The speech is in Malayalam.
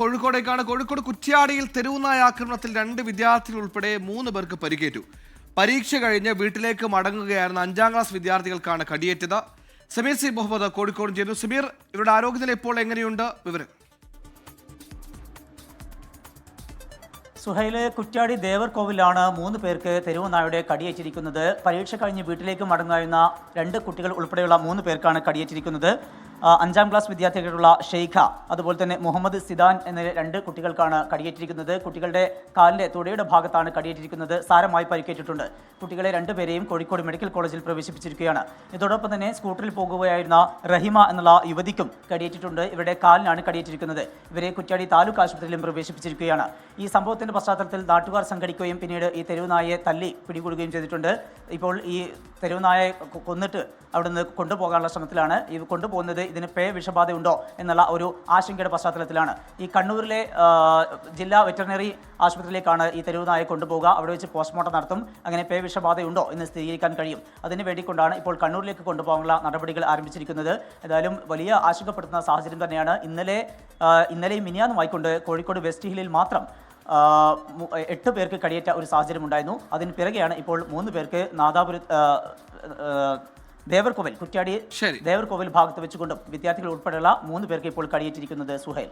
കോഴിക്കോട് കുറ്റ്യാടിയിൽ തെരുവുനായ ആക്രമണത്തിൽ 2 വിദ്യാർത്ഥികൾ ഉൾപ്പെടെ 3 പേർക്ക് പരിക്കേറ്റു. പരീക്ഷ കഴിഞ്ഞ് വീട്ടിലേക്ക് മടങ്ങുകയായിരുന്ന 5ാം ക്ലാസ് വിദ്യാർത്ഥികൾക്കാണ് കടിയേറ്റത്. സമീർ സി മുഹമ്മദ് കോഴിക്കോട് ചേരുന്നു. സമീർ, ഇവരുടെ ആരോഗ്യനില ഇപ്പോൾ എങ്ങനെയുണ്ട്? വിവരം. സുഹൈല്, കുറ്റ്യാടി ദേവർകോവിലാണ് 3 പേർക്ക് തെരുവുനായയുടെ കടിയേറ്റിരിക്കുന്നത്. പരീക്ഷ കഴിഞ്ഞ് വീട്ടിലേക്ക് മടങ്ങുന്ന 2 കുട്ടികൾ ഉൾപ്പെടെയുള്ള 3 പേർക്കാണ് കടിയേറ്റിരിക്കുന്നത്. 5ാം ക്ലാസ് വിദ്യാർത്ഥികളുള്ള ഷെയ്ഖ, അതുപോലെ തന്നെ മുഹമ്മദ് സിദാൻ എന്ന 2 കുട്ടികൾക്കാണ് കടിയേറ്റിരിക്കുന്നത്. കുട്ടികളുടെ കാലിന്റെ തുടയുടെ ഭാഗത്താണ് കടിയേറ്റിരിക്കുന്നത്. സാരമായി പരിക്കേറ്റിട്ടുണ്ട്. കുട്ടികളെ 2 പേരെയും കോഴിക്കോട് മെഡിക്കൽ കോളേജിൽ പ്രവേശിപ്പിച്ചിരിക്കുകയാണ്. ഇതോടൊപ്പം തന്നെ സ്കൂട്ടറിൽ പോകുകയായിരുന്ന റഹിമ എന്നുള്ള യുവതിക്കും കടിയേറ്റിട്ടുണ്ട്. ഇവരുടെ കാലിനാണ് കടിയേറ്റിരിക്കുന്നത്. ഇവരെ കുറ്റ്യാടി താലൂക്ക് ആശുപത്രിയിലും പ്രവേശിപ്പിച്ചിരിക്കുകയാണ്. ഈ സംഭവത്തിന്റെ പശ്ചാത്തലത്തിൽ നാട്ടുകാർ സംഘടിക്കുകയും പിന്നീട് ഈ തെരുവുനായയെ തല്ലി പിടികൂടുകയും ചെയ്തിട്ടുണ്ട്. ഇപ്പോൾ ഈ തെരുവുനായയെ കൊന്നിട്ട് അവിടുന്ന് കൊണ്ടുപോകാനുള്ള ശ്രമത്തിലാണ്. ഈ കൊണ്ടുപോകുന്നത് ഇതിന് വിഷബാധയുണ്ടോ എന്നുള്ള ഒരു ആശങ്കയുടെ പശ്ചാത്തലത്തിലാണ്. ഈ കണ്ണൂരിലെ ജില്ലാ വെറ്ററിനറി ആശുപത്രിയിലേക്കാണ് ഈ തെരുവുനായയെ കൊണ്ടുപോകുക. അവിടെ വെച്ച് പോസ്റ്റ്മോർട്ടം നടത്തും. അങ്ങനെ വിഷബാധയുണ്ടോ എന്ന് സ്ഥിരീകരിക്കാൻ കഴിയും. അതിന് വേണ്ടിക്കൊണ്ടാണ് ഇപ്പോൾ കണ്ണൂരിലേക്ക് കൊണ്ടുപോകാനുള്ള നടപടികൾ ആരംഭിച്ചിരിക്കുന്നത്. ഏതായാലും വലിയ ആശങ്കപ്പെടുത്തുന്ന സാഹചര്യം തന്നെയാണ്. ഇന്നലെയും മിനിയാന്നുമായിക്കൊണ്ട് കോഴിക്കോട് വെസ്റ്റ് ഹില്ലിൽ മാത്രം 8 പേർക്ക് കടിയേറ്റ ഒരു സാഹചര്യം ഉണ്ടായിരുന്നു. അതിന് പിറകെയാണ് ഇപ്പോൾ 3 പേർക്ക് ദേവർകോവിൽ, കുറ്റ്യാടി ദേവർകോവിൽ ഭാഗത്ത് വെച്ചുകൊണ്ടും വിദ്യാർത്ഥികൾ ഉൾപ്പെടെയുള്ള 3 പേർക്ക് ഇപ്പോൾ കടിയേറ്റിരിക്കുന്നത്. സുഹൈൽ.